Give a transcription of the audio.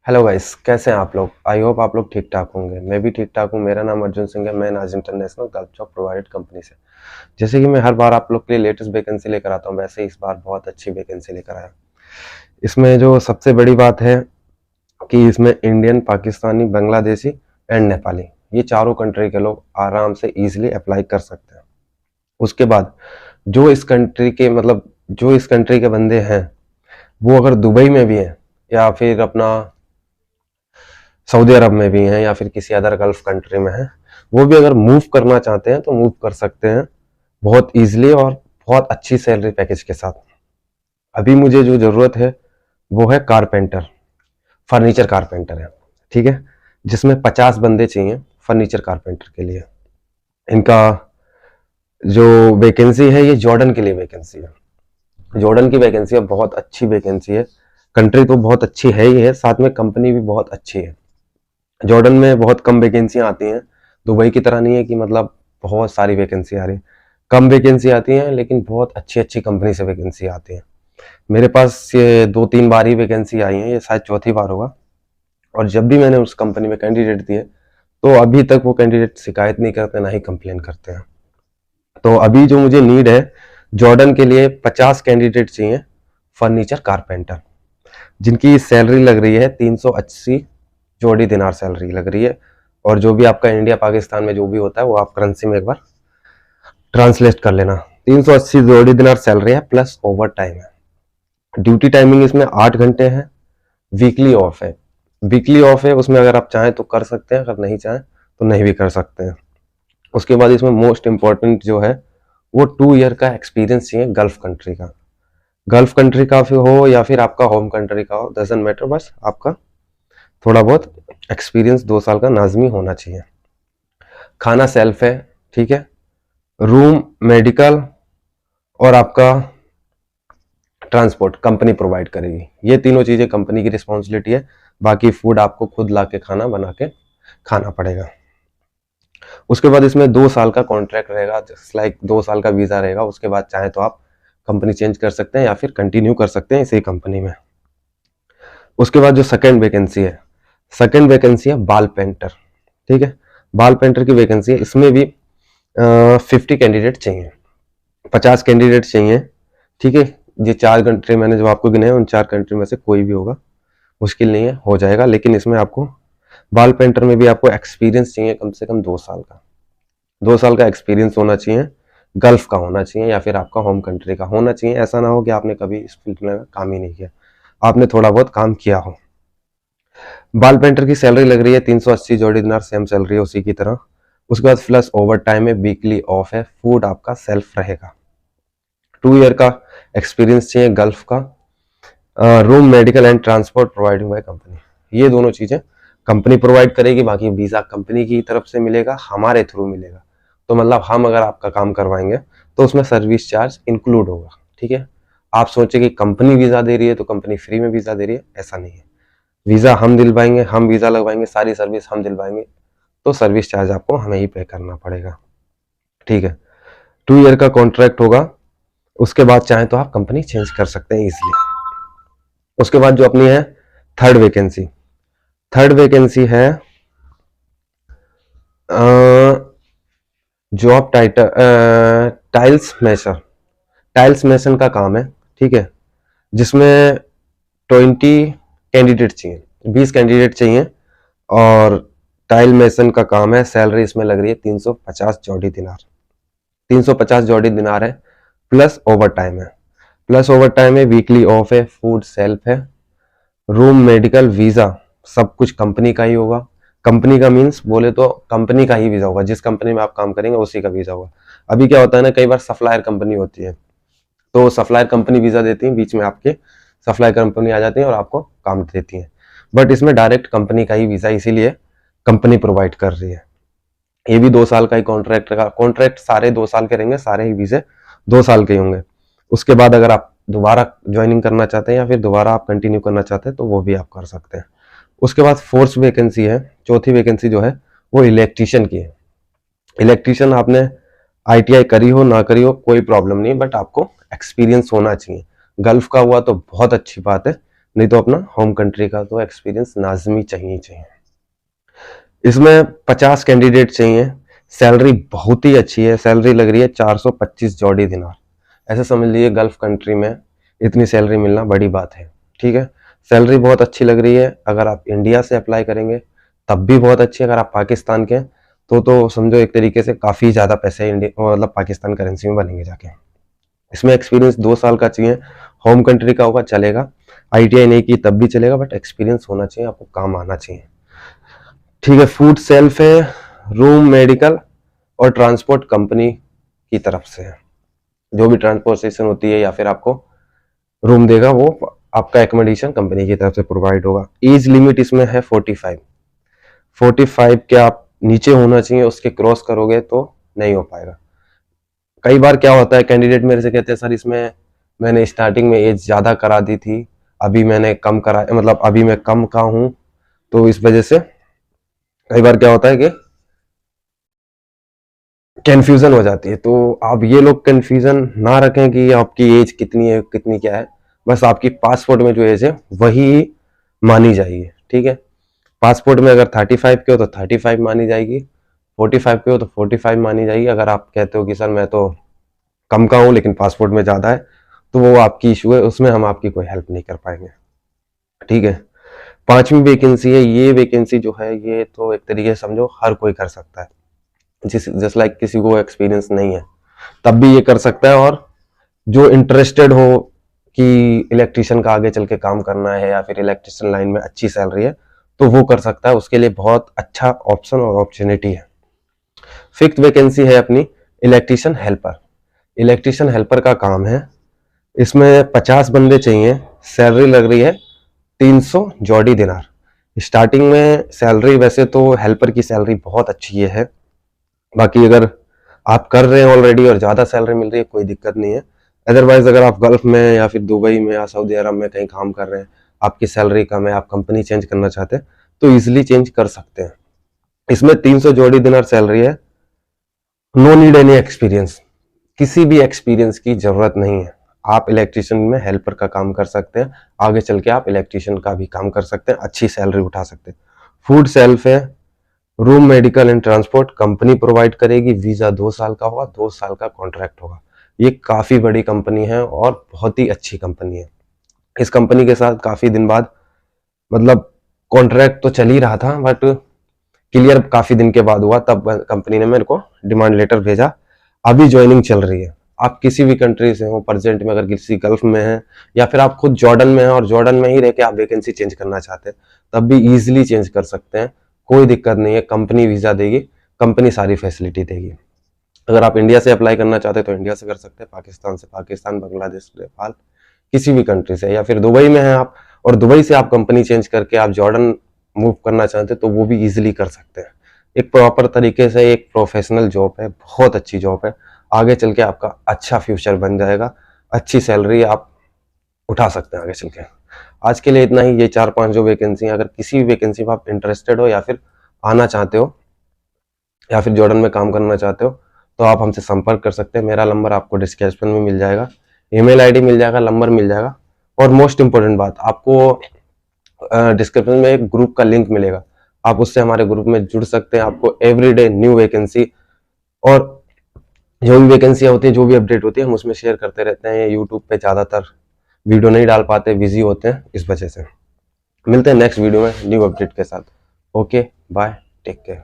Hello guys, कैसे हैं आप लोग। आई होप आप लोग ठीक ठाक होंगे। मैं भी ठीक ठाक हूँ। मेरा नाम अर्जुन सिंह है। मैं नाज international gulf job provided company से, जैसे कि मैं हर बार आप लोग के लिए लेटेस्ट वैकेंसी लेकर आता हूँ, वैसे इस बार बहुत अच्छी वैकेंसी लेकर आया। इसमें जो सबसे बड़ी बात है कि इसमें इंडियन, पाकिस्तानी, बांग्लादेशी एंड नेपाली, ये चारों कंट्री के लोग आराम से ईजिली अप्लाई कर सकते हैं। उसके बाद जो इस कंट्री के बंदे हैं, वो अगर दुबई में भी हैं या फिर अपना सऊदी अरब में भी हैं या फिर किसी अदर गल्फ कंट्री में हैं, वो भी अगर मूव करना चाहते हैं तो मूव कर सकते हैं बहुत ईजिली और बहुत अच्छी सैलरी पैकेज के साथ। अभी मुझे जो ज़रूरत है वो है कारपेंटर, फर्नीचर कारपेंटर है, ठीक है, जिसमें 50 बंदे चाहिए फर्नीचर कारपेंटर के लिए। इनका जो वैकेंसी है ये जॉर्डन के लिए वैकेंसी है। जॉर्डन की वैकेंसी है, बहुत अच्छी वैकेंसी है। कंट्री तो बहुत अच्छी है ही है, साथ में कंपनी भी बहुत अच्छी है। जॉर्डन में बहुत कम वैकेंसियां आती हैं, दुबई की तरह नहीं है कि मतलब बहुत सारी वैकेंसी आ रही है। कम वैकेंसी आती हैं लेकिन बहुत अच्छी अच्छी कंपनी से वैकेंसी आती है। मेरे पास ये 2-3 बार ही वैकेंसी आई है, ये शायद चौथी बार होगा। और जब भी मैंने उस कंपनी में कैंडिडेट दिए तो अभी तक वो कैंडिडेट शिकायत नहीं करते, ना ही कंप्लेन करते हैं। तो अभी जो मुझे नीड है, जॉर्डन के लिए 50 कैंडिडेट चाहिए फर्नीचर कारपेंटर, जिनकी सैलरी लग रही है 380 जोड़ी दिनार सैलरी लग रही है। और जो भी आपका इंडिया पाकिस्तान में जो भी होता है वो आप करेंसी में एक बार ट्रांसलेट कर लेना। 380 जोड़ी दिनार सैलरी है, प्लस ओवर टाइम है। ड्यूटी टाइमिंग इसमें 8 घंटे है। वीकली ऑफ है, वीकली ऑफ है, उसमें अगर आप चाहें तो कर सकते हैं, अगर नहीं चाहें तो नहीं भी कर सकते हैं। उसके बाद इसमें मोस्ट इंपॉर्टेंट जो है वो 2 ईयर का एक्सपीरियंस चाहिए गल्फ कंट्री का। गल्फ कंट्री का फिर हो या फिर आपका होम कंट्री का हो, डजंट मैटर, बस आपका थोड़ा बहुत एक्सपीरियंस 2 साल का लाजमी होना चाहिए। खाना सेल्फ है, ठीक है, रूम, मेडिकल और आपका ट्रांसपोर्ट कंपनी प्रोवाइड करेगी। ये तीनों चीज़ें कंपनी की रिस्पॉन्सिबिलिटी है। बाकी फूड आपको खुद ला के खाना बना के खाना पड़ेगा। उसके बाद इसमें 2 साल का कॉन्ट्रैक्ट रहेगा, जस्ट लाइक 2 साल का वीज़ा रहेगा। उसके बाद चाहे तो आप कंपनी चेंज कर सकते हैं या फिर कंटिन्यू कर सकते हैं इसी कंपनी में। उसके बाद जो सेकेंड वैकेंसी है बाल पेंटर, ठीक है, बाल पेंटर की वैकेंसी है। इसमें भी 50 कैंडिडेट चाहिए, 50 कैंडिडेट चाहिए, ठीक है। ये 4 कंट्री मैंने जो आपको गिने हैं, उन 4 कंट्री में से कोई भी होगा, मुश्किल नहीं है, हो जाएगा। लेकिन इसमें आपको बाल पेंटर में भी आपको एक्सपीरियंस चाहिए, कम से कम 2 साल का। 2 साल का एक्सपीरियंस होना चाहिए, गल्फ का होना चाहिए या फिर आपका होम कंट्री का होना चाहिए। ऐसा ना हो कि आपने कभी इस फील्ड में काम ही नहीं किया, आपने थोड़ा बहुत काम किया हो। बाल पेंटर की सैलरी लग रही है 380 जोड़ी दिनार, सेम सैलरी है उसी की तरह। उसके बाद प्लस ओवर टाइम है, वीकली ऑफ है, फूड आपका सेल्फ रहेगा। 2 ईयर का एक्सपीरियंस चाहिए गल्फ का। Room, medical and transport providing by company, ये दोनों चीजें कंपनी प्रोवाइड करेगी। बाकी वीजा कंपनी की तरफ से मिलेगा, हमारे थ्रू मिलेगा। तो मतलब हम अगर आपका काम करवाएंगे तो उसमें सर्विस चार्ज इंक्लूड होगा, ठीक है। आप सोचे कि कंपनी वीजा दे रही है तो कंपनी फ्री में वीजा दे रही है, ऐसा नहीं है। वीजा हम दिलवाएंगे, हम वीजा लगवाएंगे, सारी सर्विस हम दिलवाएंगे, तो सर्विस चार्ज आपको हमें ही पे करना पड़ेगा, ठीक है। 2 ईयर का कॉन्ट्रैक्ट होगा। उसके बाद चाहे तो आप कंपनी चेंज कर सकते हैं इजिली। उसके बाद जो अपनी है थर्ड वैकेंसी है जॉब टाइटल टाइल्स मेसन का काम है, ठीक है, जिसमें 20 कैंडिडेट चाहिए, 20 कैंडिडेट चाहिए। और टाइल मेसन का काम है। सैलरी इसमें लग रही है 350 जोड़ी दिनार, 350 जोड़ी दिनार है, प्लस ओवर टाइम है, वीकली ऑफ है, फूड सेल्फ है, रूम, मेडिकल, वीजा सब कुछ कंपनी का ही होगा। कंपनी का मीन्स बोले तो कंपनी का ही वीजा होगा, जिस कंपनी में आप काम करेंगे उसी का वीजा होगा। अभी क्या होता है ना, कई बार सप्लायर कंपनी होती है, तो सप्लायर कंपनी वीजा देती है, बीच में आपके सप्लाई कंपनी आ जाती है और आपको काम देती है। बट इसमें डायरेक्ट कंपनी का ही वीजा, इसीलिए कंपनी प्रोवाइड कर रही है। ये भी 2 साल का ही कॉन्ट्रैक्ट सारे 2 साल के रहेंगे, सारे ही वीजे 2 साल के होंगे। उसके बाद अगर आप दोबारा ज्वाइनिंग करना चाहते हैं या फिर दोबारा आप कंटिन्यू करना चाहते हैं तो वो भी आप कर सकते हैं। उसके बाद फोर्थ वैकेंसी है, चौथी वैकेंसी जो है वो इलेक्ट्रीशियन की है। इलेक्ट्रीशियन आपने ITI करी हो ना करी हो कोई प्रॉब्लम नहीं, बट आपको एक्सपीरियंस होना चाहिए। गल्फ का हुआ तो बहुत अच्छी बात है, नहीं तो अपना होम कंट्री का तो एक्सपीरियंस लाजमी चाहिए। इसमें 50 कैंडिडेट चाहिए। सैलरी बहुत ही अच्छी है, सैलरी लग रही है 425 जॉडी दिनार। ऐसे समझ लीजिए गल्फ कंट्री में इतनी सैलरी मिलना बड़ी बात है। ठीक है, सैलरी बहुत अच्छी लग रही है। अगर आप इंडिया से अप्लाई करेंगे तब भी बहुत अच्छी है। अगर आप पाकिस्तान के तो समझो एक तरीके से काफ़ी ज़्यादा पैसे इंडिया मतलब पाकिस्तान करेंसी में बनेंगे जाके। इसमें एक्सपीरियंस 2 साल का चाहिए। होम कंट्री का होगा चलेगा, ITI नहीं की तब भी चलेगा, बट एक्सपीरियंस होना चाहिए, आपको काम आना चाहिए। ठीक है, फूड सेल्फ है, रूम मेडिकल और ट्रांसपोर्ट कंपनी की तरफ से है। जो भी ट्रांसपोर्टेशन होती है या फिर आपको रूम देगा वो आपका एकोमोडेशन कंपनी की तरफ से प्रोवाइड होगा। एज लिमिट इसमें है 45 के आप नीचे होना चाहिए, उसके क्रॉस करोगे तो नहीं हो पाएगा। कई बार क्या होता है, कैंडिडेट मेरे से कहते हैं सर इसमें मैंने स्टार्टिंग में एज ज़्यादा करा दी थी, अभी मैंने कम करा, मतलब अभी मैं कम का हूँ, तो इस वजह से कई बार क्या होता है कि कंफ्यूजन हो जाती है। तो आप ये लोग कंफ्यूजन ना रखें कि आपकी एज कितनी है कितनी क्या है, बस आपकी पासपोर्ट में जो एज है वही मानी जाएगी। ठीक है, पासपोर्ट में अगर 35 के हो तो 35 मानी जाएगी, 45 के हो तो 45 मानी जाएगी। अगर आप कहते हो कि सर मैं तो कम का हूँ लेकिन पासपोर्ट में ज़्यादा है, तो वो आपकी इशू है, उसमें हम आपकी कोई हेल्प नहीं कर पाएंगे। ठीक है, 5वीं वैकेंसी है। ये वैकेंसी जो है ये तो एक तरीके से समझो हर कोई कर सकता है, जस्ट लाइक किसी को एक्सपीरियंस नहीं है तब भी ये कर सकता है, और जो इंटरेस्टेड हो कि इलेक्ट्रिशियन का आगे चल के काम करना है या फिर इलेक्ट्रिशियन लाइन में अच्छी सैलरी है तो वो कर सकता है, उसके लिए बहुत अच्छा ऑप्शन और अपॉर्चुनिटी है। 5th वैकेंसी है अपनी इलेक्ट्रिशियन हेल्पर। इलेक्ट्रिशियन हेल्पर का काम है, इसमें 50 बंदे चाहिए। सैलरी लग रही है 300 जॉडी दिनार। स्टार्टिंग में सैलरी वैसे तो हेल्पर की सैलरी बहुत अच्छी है, बाकी अगर आप कर रहे हैं ऑलरेडी और ज़्यादा सैलरी मिल रही है कोई दिक्कत नहीं है। अदरवाइज अगर आप गल्फ में या फिर दुबई में या सऊदी अरब में कहीं काम कर रहे हैं, आपकी सैलरी कम है, आप कंपनी चेंज करना चाहते हैं तो इजिली चेंज कर सकते हैं। इसमें 300 जोड़ी दिनार सैलरी है। नो नीड एनी एक्सपीरियंस, किसी भी एक्सपीरियंस की जरूरत नहीं है। आप इलेक्ट्रिशियन में हेल्पर का काम कर सकते हैं, आगे चल के आप इलेक्ट्रिशियन का भी काम कर सकते हैं, अच्छी सैलरी उठा सकते हैं। फूड सेल्फ है, room medical and transport company provide करेगी। वीजा 2 साल का होगा, 2 साल का कॉन्ट्रैक्ट होगा। ये काफी बड़ी कंपनी है और बहुत ही अच्छी कंपनी है। इस कंपनी के साथ काफी दिन बाद, मतलब कॉन्ट्रैक्ट तो चल ही रहा था बट क्लियर काफी दिन के बाद हुआ, तब कंपनी ने मेरे को डिमांड लेटर भेजा। अभी ज्वाइनिंग चल रही है। आप किसी भी कंट्री से हो प्रेजेंट में, अगर किसी गल्फ में है या फिर आप खुद जॉर्डन में हैं और जॉर्डन में ही रह के आप वैकेंसी चेंज करना चाहते हैं तब भी इजीली चेंज कर सकते हैं, कोई दिक्कत नहीं है। कंपनी वीजा देगी, कंपनी सारी फैसिलिटी देगी। अगर आप इंडिया से अप्लाई करना चाहते हैं तो इंडिया से कर सकते हैं, पाकिस्तान से पाकिस्तान, बांग्लादेश, नेपाल, किसी भी कंट्री से, या फिर दुबई में है आप और दुबई से आप कंपनी चेंज करके आप जॉर्डन मूव करना चाहते हैं तो वो भी इजीली कर सकते हैं। एक प्रॉपर तरीके से एक प्रोफेशनल जॉब है, बहुत अच्छी जॉब है, आगे चल के आपका अच्छा फ्यूचर बन जाएगा, अच्छी सैलरी आप उठा सकते हैं आगे चल के। आज के लिए इतना ही। ये 4-5 जो वैकेंसी, अगर किसी भी वैकेंसी में आप इंटरेस्टेड हो या फिर आना चाहते हो या फिर जॉर्डन में काम करना चाहते हो तो आप हमसे संपर्क कर सकते हैं। मेरा नंबर आपको डिस्क्रिप्शन में मिल जाएगा, ईमेल आईडी मिल जाएगा, नंबर मिल जाएगा, और मोस्ट इंपॉर्टेंट बात, आपको डिस्क्रिप्शन में एक ग्रुप का लिंक मिलेगा, आप उससे हमारे ग्रुप में जुड़ सकते हैं। आपको एवरीडे न्यू वैकेंसी और जो भी वैकेंसियां होती है, जो भी अपडेट होती है, हम उसमें शेयर करते रहते हैं। यूट्यूब पे ज़्यादातर वीडियो नहीं डाल पाते, बिजी होते हैं, इस वजह से। मिलते हैं नेक्स्ट वीडियो में न्यू अपडेट के साथ। Okay, bye, take care.